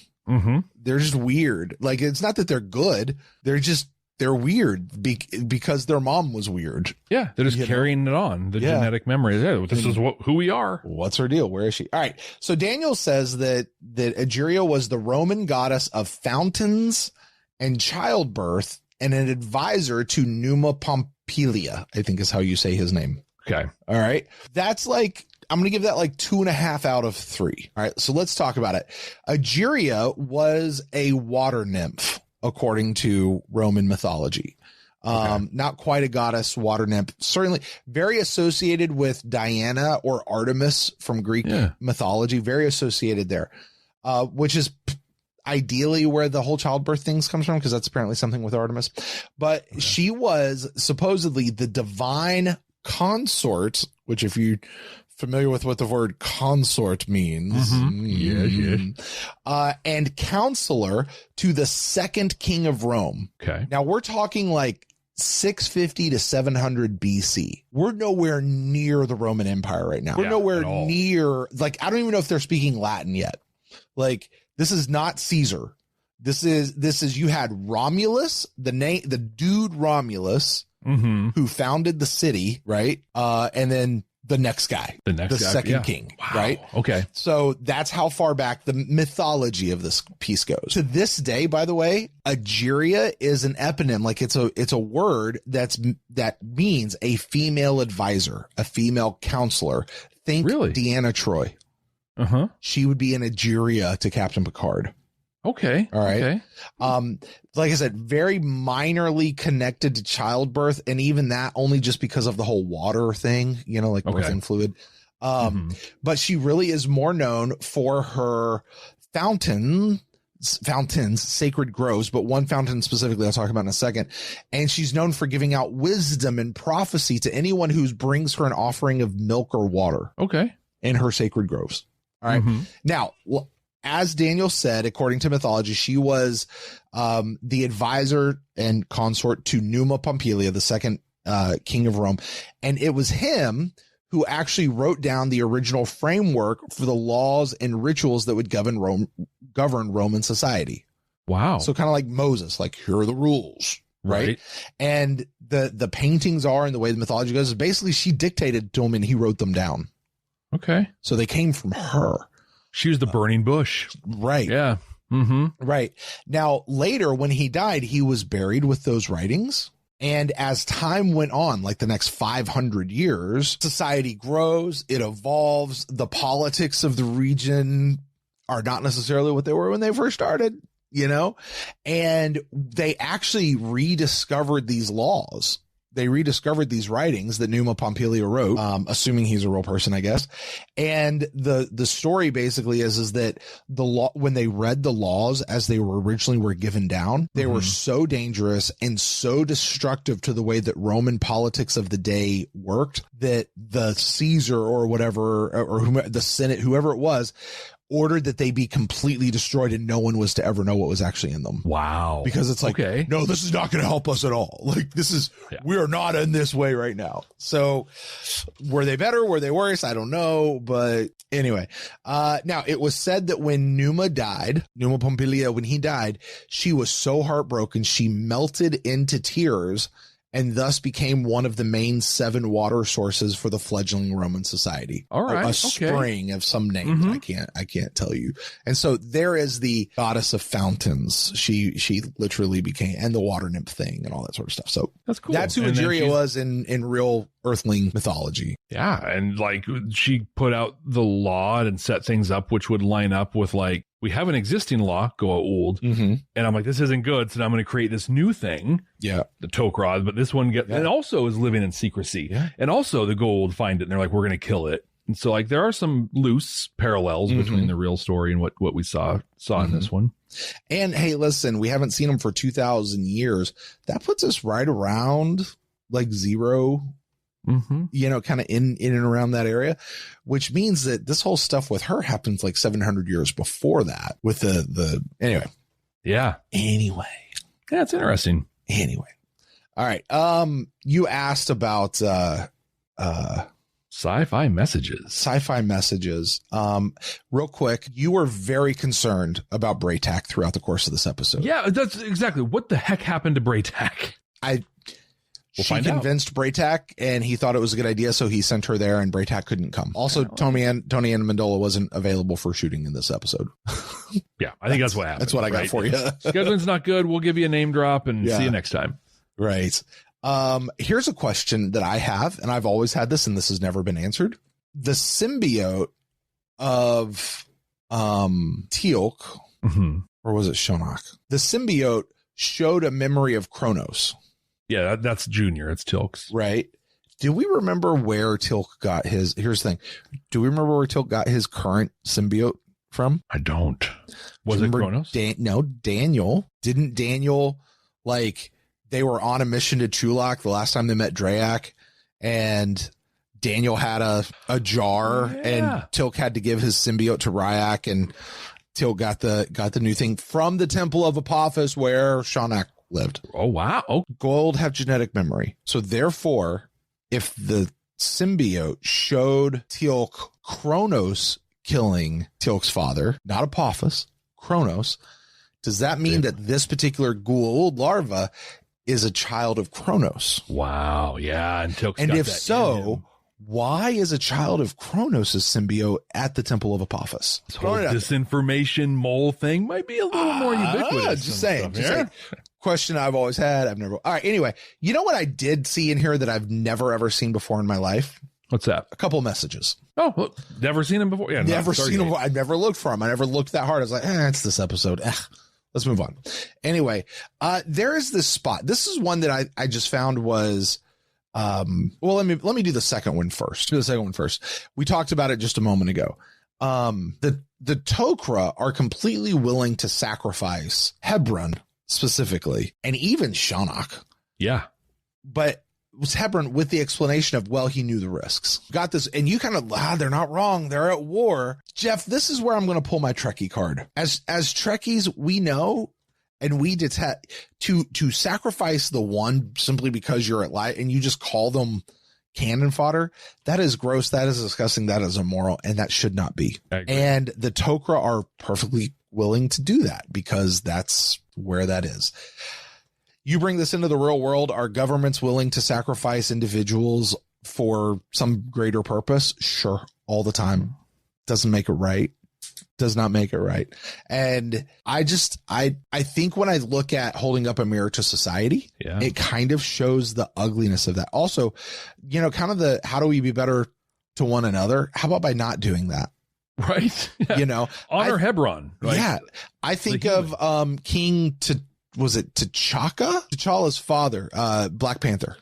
They're just weird. Like, it's not that they're good. They're weird because their mom was weird. Yeah. They're just carrying it on, the genetic memory. Yeah, this is who we are. What's her deal? Where is she? All right. So Daniel says that Egeria was the Roman goddess of fountains and childbirth and an advisor to Numa Pompilia, I think is how you say his name. Okay. All right. That's like, I'm going to give that like 2.5 out of 3. All right. So let's talk about it. Egeria was a water nymph, according to Roman mythology. Not quite a goddess, water nymph, certainly very associated with Diana or Artemis from Greek mythology, very associated there, which is ideally where the whole childbirth things comes from, because that's apparently something with Artemis. But she was supposedly the divine consort, which if you familiar with what the word consort means. And counselor to the second king of Rome. Okay. Now we're talking like 650 to 700 BC. We're nowhere near the Roman Empire right now. We're nowhere near, like, I don't even know if they're speaking Latin yet. Like, this is not Caesar. This is you had Romulus, the dude Romulus, who founded the city, right? And then the next guy, the second king, right? Okay. So that's how far back the mythology of this piece goes. To this day, by the way, Egeria is an eponym. Like it's a word that means a female advisor, a female counselor. Think Deanna Troi. she would be an Egeria to Captain Picard. Okay. All right. Okay. Like I said, very minorly connected to childbirth, and even that only just because of the whole water thing, like birthing fluid. But she really is more known for her fountains, sacred groves, but one fountain specifically I'll talk about in a second. And she's known for giving out wisdom and prophecy to anyone who brings her an offering of milk or water. Okay. In her sacred groves. All right. Now, as Daniel said, according to mythology, she was the advisor and consort to Numa Pompilia, the second king of Rome. And it was him who actually wrote down the original framework for the laws and rituals that would govern Roman society. Wow. So kind of like Moses, like, here are the rules. Right. And the paintings are, and the way the mythology goes is basically she dictated to him and he wrote them down. Okay. So they came from her. She was the burning bush. Right. Yeah. Right. Now, later when he died, he was buried with those writings. And as time went on, like the next 500 years, society grows, it evolves. The politics of the region are not necessarily what they were when they first started, and they actually rediscovered these laws. They rediscovered these writings that Numa Pompilia wrote, assuming he's a real person, I guess. And the story basically is that the law, when they read the laws as they were originally given down, they were so dangerous and so destructive to the way that Roman politics of the day worked that the Caesar or whatever, or whomever, the Senate, whoever it was, ordered that they be completely destroyed and no one was to ever know what was actually in them. Wow. Because it's like, no, this is not going to help us at all. Like, we are not in this way right now. So were they better? Were they worse? I don't know. But anyway, now it was said that when Numa Pompilia, when he died, she was so heartbroken, she melted into tears and thus became one of the main 7 water sources for the fledgling Roman society. All right. A spring of some name. I can't tell you. And so there is the goddess of fountains. She literally became, and the water nymph thing and all that sort of stuff. So that's cool. That's who Egeria was in real earthling mythology. Yeah. And like she put out the law and set things up, which would line up with like, we have an existing law, go old. And I'm like, this isn't good. So now I'm going to create this new thing. Yeah. The Tokrod, but this one it also is living in secrecy. Yeah. And also the gold find it. And they're like, we're going to kill it. And so like, there are some loose parallels between the real story and what we saw in this one. And hey, listen, we haven't seen them for 2,000 years. That puts us right around like 0. Kind of in and around that area, which means that this whole stuff with her happens like 700 years before that with anyway. Yeah. Anyway. Yeah, it's interesting. Anyway. All right. You asked about, sci-fi messages. Real quick, you were very concerned about Braytac throughout the course of this episode. Yeah, that's exactly. What the heck happened to Braytac? She convinced Braytac and he thought it was a good idea, so he sent her there and Braytac couldn't come. Also, Tony Amendola wasn't available for shooting in this episode. Yeah, I think that's what happened. That's what I got for you. Scheduling's not good. We'll give you a name drop and see you next time. Right. Here's a question that I have, and I've always had this, and this has never been answered. The symbiote of Teal'c, or was it Shonak? The symbiote showed a memory of Kronos. Yeah, that's Junior. It's Teal'c's. Right. Do we remember where Teal'c got his? Here's the thing. Do we remember where Teal'c got his current symbiote from? I don't. Was it Kronos? No, Daniel. Didn't Daniel, like, they were on a mission to Chulak the last time they met Drayak, and Daniel had a jar, and Teal'c had to give his symbiote to Ryak, and Teal'c got the new thing from the Temple of Apophis where Shonak lived. Oh, wow. Oh. Gold have genetic memory. So therefore, if the symbiote showed Teal'c Kronos killing Teal'c's father, not Apophis, Kronos, does that mean that this particular Goa'uld larva is a child of Kronos? Wow. Yeah. And Teal'c's and got if that so, why is a child of Kronos' symbiote at the Temple of Apophis? This whole disinformation mole thing might be a little more ubiquitous. Just saying. Question I've always had. All right. Anyway, you know what I did see in here that I've never ever seen before in my life? What's that? A couple messages. Oh, well, never seen him before. Yeah, never seen him. I never looked for him. I never looked that hard. I was like, it's this episode. Let's move on. Anyway, there is this spot. This is one that I just found was, let me do the second one first. We talked about it just a moment ago. The Tok'ra are completely willing to sacrifice Hebron specifically, and even Shinnok. Yeah. But was Hebron with the explanation of, well, he knew the risks. Got this, and you kind of, they're not wrong. They're at war. Jeff, this is where I'm going to pull my Trekkie card. As Trekkies, we know, and we detect to sacrifice the one simply because you're at light, and you just call them cannon fodder. That is gross. That is disgusting. That is immoral, and that should not be. And the Tok'ra are perfectly willing to do that because that's where that is. You bring this into the real world. Are governments willing to sacrifice individuals for some greater purpose? Sure. All the time. Doesn't make it right. Does not make it right. And I think when I look at holding up a mirror to society, it kind of shows the ugliness of that. Also, kind of how do we be better to one another? How about by not doing that? Right. Yeah. Honor Hebron. Right? Yeah. I think of King T'Challa's father, Black Panther.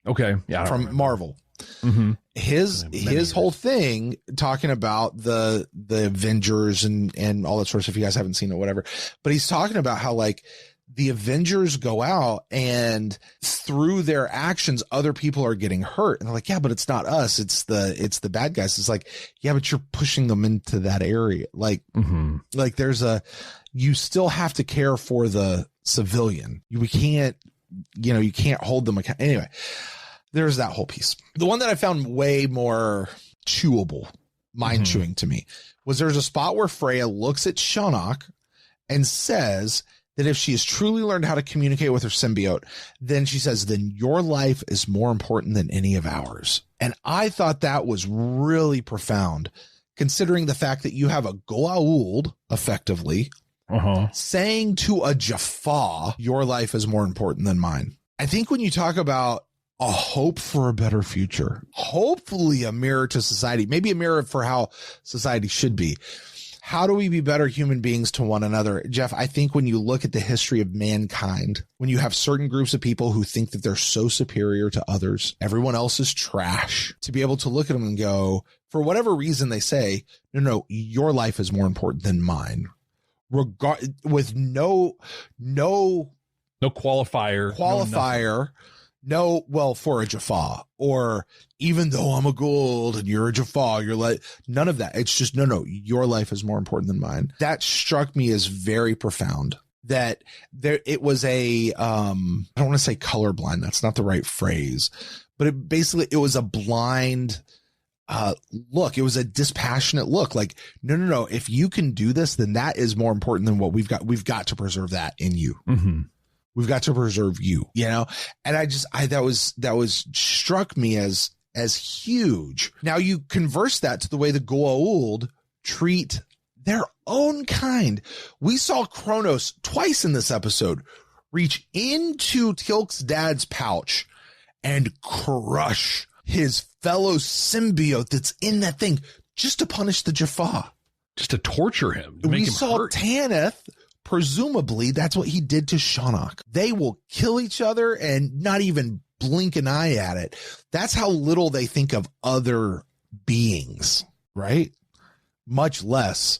Okay. Yeah. From Marvel. Mm-hmm. His whole thing talking about the Avengers and all that sort of stuff. You guys haven't seen it, whatever, but he's talking about how like the Avengers go out and through their actions, other people are getting hurt. And they're like, yeah, but it's not us. It's the bad guys. It's like, yeah, but you're pushing them into that area. Like, like you still have to care for the civilian. We can't, you can't hold them accountable. Anyway, there's that whole piece. The one that I found way more chewable, mind chewing to me, was there's a spot where Freya looks at Shinnok and says that if she has truly learned how to communicate with her symbiote, then she says, then your life is more important than any of ours. And I thought that was really profound, considering the fact that you have a Goa'uld effectively saying to a Jaffa, your life is more important than mine. I think when you talk about a hope for a better future, hopefully a mirror to society, maybe a mirror for how society should be. How do we be better human beings to one another? Jeff, I think when you look at the history of mankind, when you have certain groups of people who think that they're so superior to others, everyone else is trash, to be able to look at them and go, for whatever reason they say, no, your life is more important than mine. With no qualifier. No, well, for a Jaffa, or even though I'm a Goa'uld and you're a Jaffa, you're like, none of that. It's just, no, your life is more important than mine. That struck me as very profound, that it was I don't want to say colorblind. That's not the right phrase, but it was a blind look. It was a dispassionate look. Like, no. If you can do this, then that is more important than what we've got. We've got to preserve that in you. Mm-hmm. We've got to preserve you, and that was struck me as huge. Now you converse that to the way the Goa'uld treat their own kind. We saw Kronos twice in this episode reach into Teal'c's dad's pouch and crush his fellow symbiote that's in that thing just to punish the Jaffa, just to torture him. We saw Tanith. Presumably, that's what he did to Shinnok. They will kill each other and not even blink an eye at it. That's how little they think of other beings, right? Much less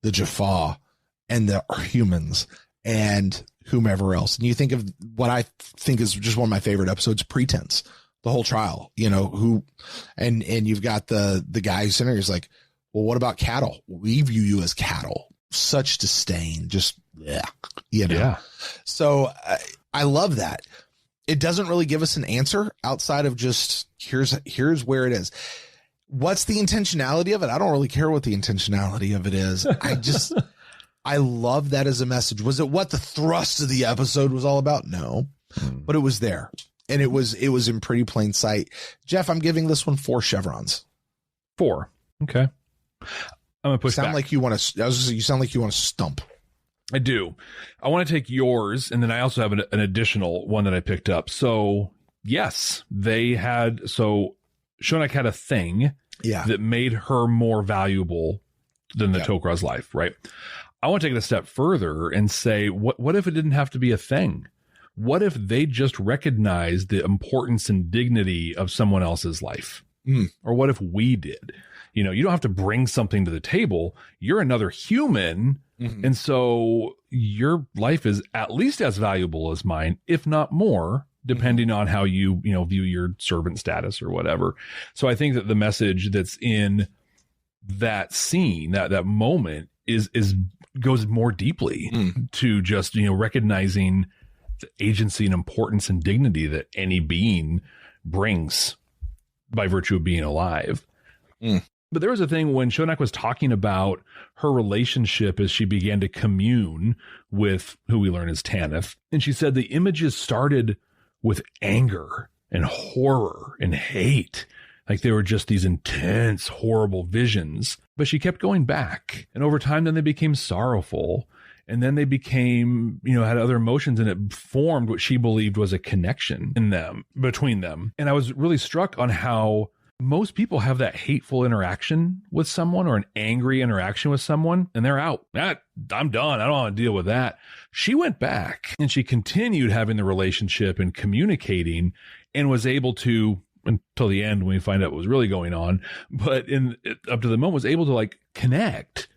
the Jaffa and the humans and whomever else. And you think of what I think is just one of my favorite episodes, Pretense, the whole trial, and you've got the guy who's sitting there, he's like, well, what about cattle? We view you as cattle. Such disdain, just Yeah. So I love that. It doesn't really give us an answer outside of just here's where it is. What's the intentionality of it? I don't really care what the intentionality of it is. I love that as a message. Was it what the thrust of the episode was all about? No, but it was there, and it was in pretty plain sight. Jeff, I'm giving this one 4 chevrons. 4. Okay. I'm gonna push back. You sound like you want to stump. I do. I want to take yours, and then I also have an additional one that I picked up. So yes, they had. So Shonak had a thing that made her more valuable than the Tok'ra's life, right? I want to take it a step further and say, what if it didn't have to be a thing? What if they just recognized the importance and dignity of someone else's life? Or what if we did? You know, you don't have to bring something to the table. You're another human. And so your life is at least as valuable as mine, if not more, depending on how you view your servant status or whatever. So I think that the message that's in that scene, that moment goes more deeply to just, recognizing the agency and importance and dignity that any being brings by virtue of being alive. But there was a thing when Shonak was talking about her relationship as she began to commune with who we learn as Tanith. And she said the images started with anger and horror and hate. Like they were just these intense, horrible visions. But she kept going back. And over time, then they became sorrowful. And then they became, had other emotions, and it formed what she believed was a connection between them. And I was really struck on how most people have that hateful interaction with someone or an angry interaction with someone, and they're out. I'm done. I don't want to deal with that. She went back and she continued having the relationship and communicating, and was able to, until the end when we find out what was really going on, but up to the moment was able to connect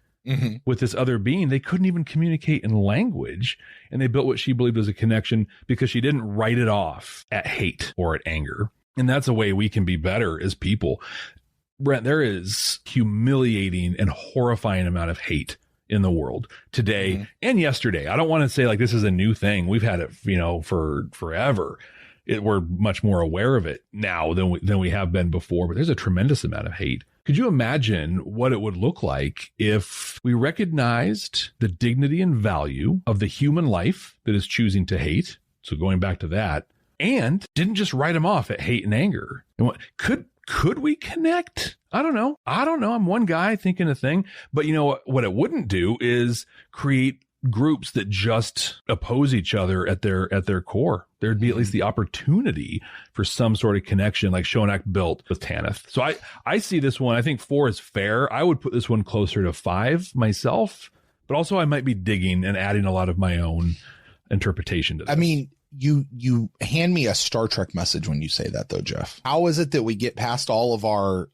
with this other being. They couldn't even communicate in language, and they built what she believed was a connection because she didn't write it off at hate or at anger. And that's a way we can be better as people. Brent, there is humiliating and horrifying amount of hate in the world today and yesterday. I don't want to say this is a new thing. We've had it, for forever. We're much more aware of it now than we have been before, but there's a tremendous amount of hate. Could you imagine what it would look like if we recognized the dignity and value of the human life that is choosing to hate? So going back to that, and didn't just write them off at hate and anger. And could we connect? I don't know. I'm one guy thinking a thing, but what it wouldn't do is create groups that just oppose each other at their core. There'd be at least the opportunity for some sort of connection like Shonak built with Tanith. So I see this one. I think 4 is fair. I would put this one closer to 5 myself, but also I might be digging and adding a lot of my own interpretation to this. I mean, you hand me a Star Trek message when you say that, though, Jeff. How is it that we get past all of our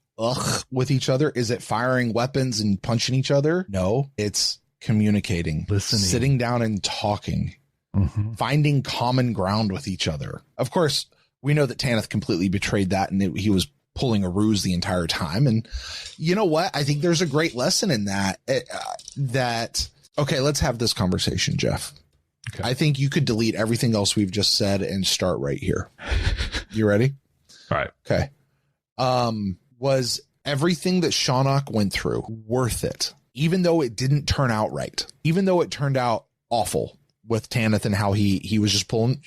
with each other? Is it firing weapons and punching each other? No, it's communicating, listening, sitting down and talking, finding common ground with each other. Of course, we know that Tanith completely betrayed that, and he was pulling a ruse the entire time. And you know what? I think there's a great lesson in that. Okay, let's have this conversation, Jeff. Okay. I think you could delete everything else we've just said and start right here. You ready? All right. Okay. Was everything that Shonak went through worth it? Even though it didn't turn out right, even though it turned out awful with Tanith and how he was just pulling,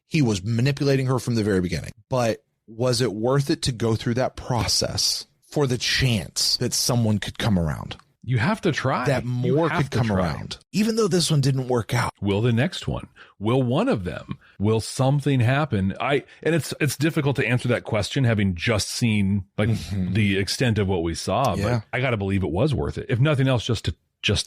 he was manipulating her from the very beginning. But was it worth it to go through that process for the chance that someone could come around? You have to try. That more could come around, even though this one didn't work out. Will the next one? Will one of them? Will something happen? And it's difficult to answer that question, having just seen the extent of what we saw. Yeah. But I got to believe it was worth it, if nothing else, just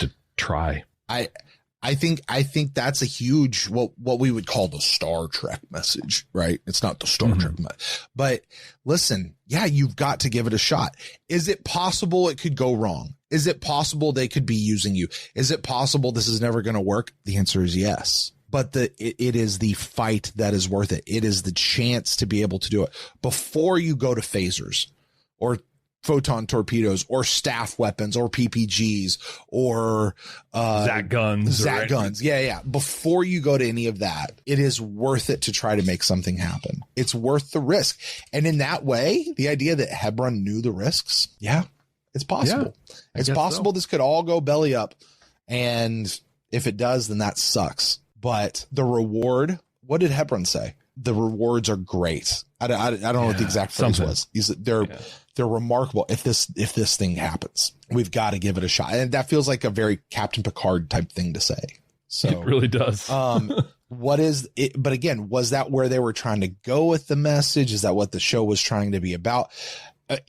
to try. I think that's a huge what we would call the Star Trek message, right? It's not the Star Trek message, but listen, yeah, you've got to give it a shot. Is it possible it could go wrong? Is it possible they could be using you? Is it possible this is never going to work? The answer is yes. But it is the fight that is worth it. It is the chance to be able to do it before you go to phasers or photon torpedoes or staff weapons or PPGs or Zat guns. Yeah. Before you go to any of that, it is worth it to try to make something happen. It's worth the risk. And in that way, the idea that Hebron knew the risks, yeah, it's possible. Yeah, it's possible this could all go belly up. And if it does, then that sucks. But the reward, what did Hebron say? The rewards are great. I don't know what the exact phrase was. They're remarkable. If this thing happens, we've got to give it a shot. And that feels like a very Captain Picard type thing to say. So it really does. what is it? But again, was that where they were trying to go with the message? Is that what the show was trying to be about?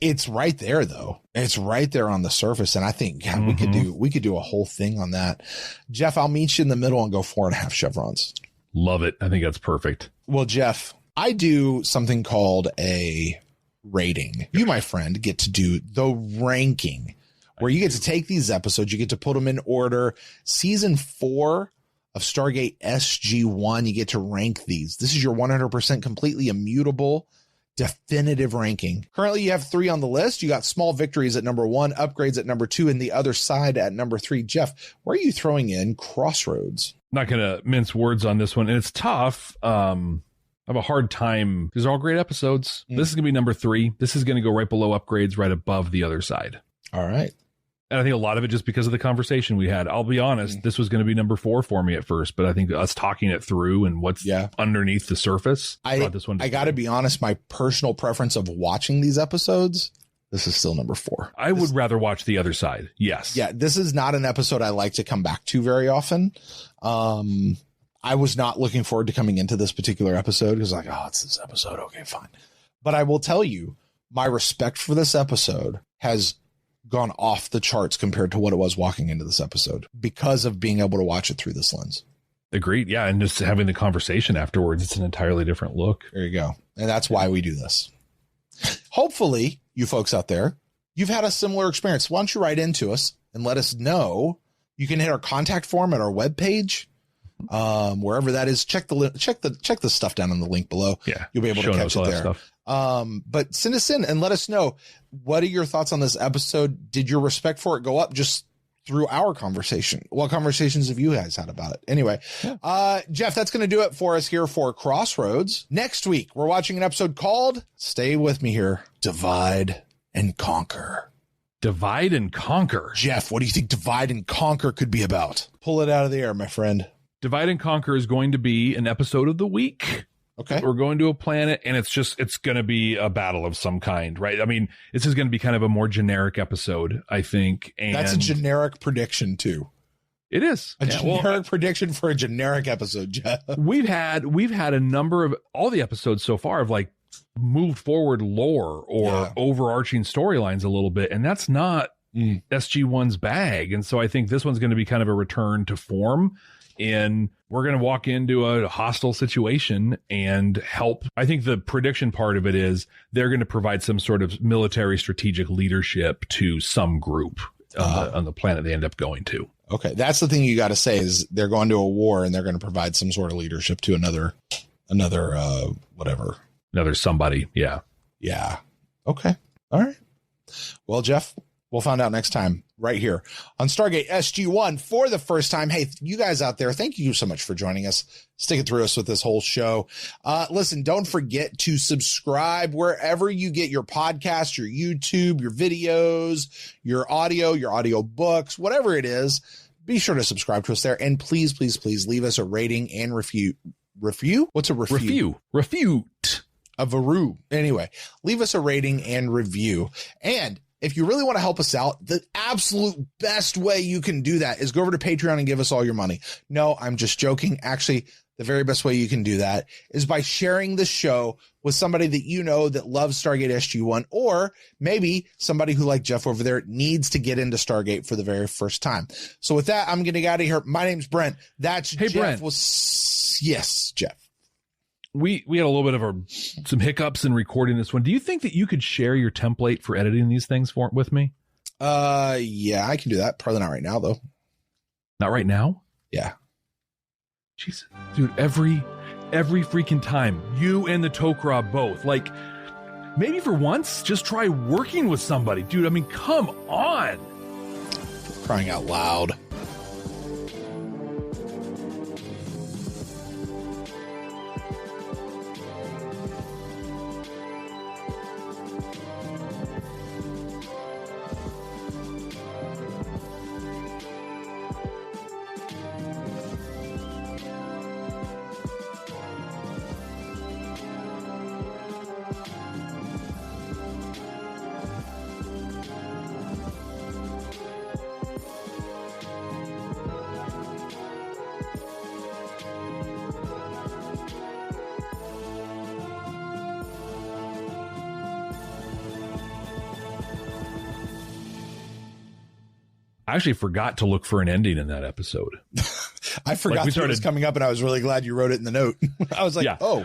It's right there though. It's right there on the surface. And I think we could do a whole thing on that. Jeff, I'll meet you in the middle and go 4.5 chevrons. Love it. I think that's perfect. Well, Jeff, I do something called a rating. You, my friend, get to do the ranking, where you get to take these episodes, you get to put them in order. Season 4 of Stargate SG-1, you get to rank these. This is your 100% completely immutable definitive ranking. Currently, you have 3 on the list. You got small victories at number 1, upgrades at number 2, and the other side at number 3. Jeff, where are you throwing in Crossroads? Not going to mince words on this one. And it's tough. I have a hard time. These are all great episodes. This is going to be number 3. This is going to go right below upgrades, right above the other side. All right. And I think a lot of it just because of the conversation we had. I'll be honest, this was going to be number 4 for me at first, but I think us talking it through and what's underneath the surface brought this one to I got to be honest, my personal preference of watching these episodes, this is still number 4. I would rather watch the other side. Yes. Yeah, this is not an episode I like to come back to very often. I was not looking forward to coming into this particular episode because like, oh, it's this episode. Okay, fine. But I will tell you, my respect for this episode has gone off the charts compared to what it was walking into this episode because of being able to watch it through this lens. Agreed. Yeah. And just having the conversation afterwards, it's an entirely different look. There you go. And that's why we do this. Hopefully, you folks out there, you've had a similar experience. Why don't you write into us and let us know? You can hit our contact form at our webpage. Wherever that is, check the stuff down in the link below. Yeah. You'll be able to catch it there. But send us in and let us know, what are your thoughts on this episode? Did your respect for it go up just through our conversation? What conversations have you guys had about it? Anyway, Jeff, that's going to do it for us here for Crossroads. Next week, we're watching an episode called, stay with me here, Divide and Conquer. Divide and Conquer. Jeff, what do you think Divide and Conquer could be about? Pull it out of the air, my friend. Divide and Conquer is going to be an episode of the week. Okay. We're going to a planet and it's going to be a battle of some kind, right? I mean, this is going to be kind of a more generic episode, I think. And that's a generic prediction too. It is a generic prediction for a generic episode, Jeff. We've had a number of all the episodes so far of like moved forward lore or overarching storylines a little bit. And that's not SG-1's bag. And so I think this one's going to be kind of a return to form. And we're going to walk into a hostile situation and help. I think the prediction part of it is they're going to provide some sort of military strategic leadership to some group on the planet they end up going to. Okay. That's the thing you got to say is they're going to a war and they're going to provide some sort of leadership to another whatever. Another somebody. Yeah. Yeah. Okay. All right. Well, Jeff, we'll find out next time right here on Stargate SG-1 for the first time. Hey, you guys out there, thank you so much for joining us, sticking through us with this whole show. Listen, don't forget to subscribe wherever you get your podcast, your YouTube, your videos, your audio books, whatever it is. Be sure to subscribe to us there. And please, please, please leave us a rating and review. What's a review? Refute. A varu. Anyway, leave us a rating and review. And if you really want to help us out, the absolute best way you can do that is go over to Patreon and give us all your money. No, I'm just joking. Actually, the very best way you can do that is by sharing the show with somebody that you know that loves Stargate SG-1, or maybe somebody who, like Jeff over there, needs to get into Stargate for the very first time. So with that, I'm going to get out of here. My name's Brent. That's Jeff. Brent. Yes, Jeff. We had a little bit of some hiccups in recording this one. Do you think that you could share your template for editing these things with me? Yeah, I can do that. Probably not right now, though. Not right now? Yeah. Jesus, dude, every freaking time, you and the Tok'ra both, like, maybe for once, just try working with somebody, dude. I mean, come on. Crying out loud. I actually forgot to look for an ending in that episode. I forgot it was coming up, and I was really glad you wrote it in the note. I was like, oh.